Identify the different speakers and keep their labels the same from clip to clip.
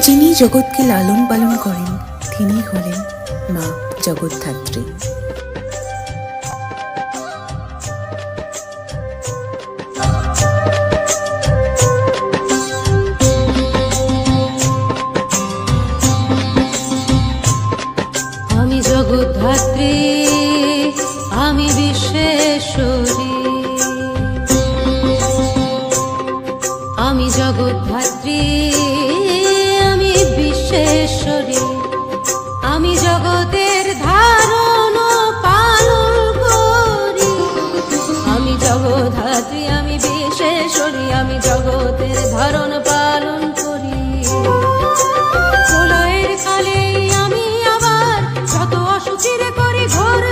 Speaker 1: যিনি জগৎকে লালন পালন করেন তিনি হলেন মা জগদ্ধাত্রী।
Speaker 2: আমি জগদ্ধাত্রী, আমি বিশ্বেশ্বরী, আমি জগদ্ধাত্রী, আমি বিশ্বেশ্বরী, আমি জগতের ধারণ পালন করি। আমি জগদ্ধাত্রী, আমি বিশ্বেশ্বরী, আমি জগতের ধারণ পালন করি। প্রলয়ের কালে আমি আবার যত অসুচিরে করি ঘোর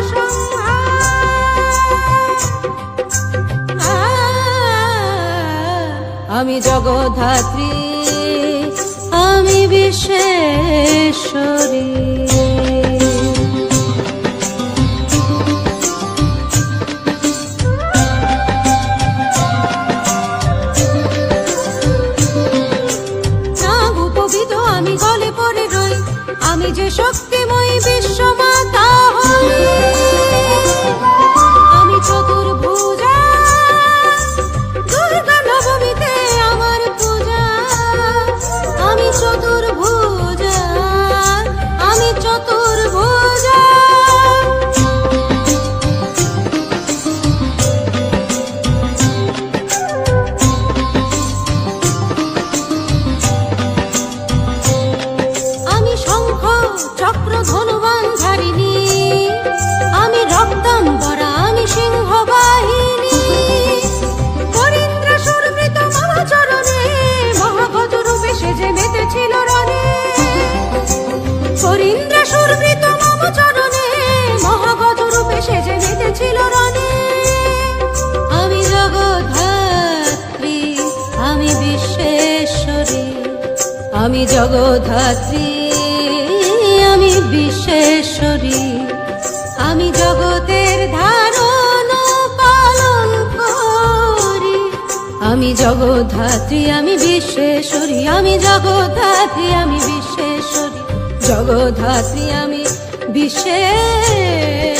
Speaker 2: আমি জগদ্ধাত্রী, আমি বিশ্বেশ্বরী। আমি গলে পড়ে রই, আমি যে শক্তিময়ী বিশ্বমাতা হই। আমি চতুর্ভুজা, দুর্গা নবমীতে আমার পূজা। আমি চতুর্ভুজা, আমি চতুর্ভুজা। চক্র ধনুবান ধারিণী, আমি রক্তাম্বরা, আমি সিংহ বাহিনী। করিন্দ্রাসুর মৃত মম চরণে মহাগজ রূপে সেজে মেতেছিল রণে। করিন্দ্রাসুর মৃত মম চরণে মহাগজ রূপে সেজে মেতেছিল রণে। আমি জগদ্ধাত্রী, আমি বিশ্বেশ্বরী, আমি জগদ্ধাত্রী, আমি বিশ্বেশ্বরী, আমি জগতের ধারণ পালন করি। আমি জগদ্ধাত্রী, আমি বিশ্বেশ্বরী, আমি জগদ্ধাত্রী, আমি বিশ্বেশ্বরী, জগদ্ধাত্রী, আমি বিশ্বেশ্বরী।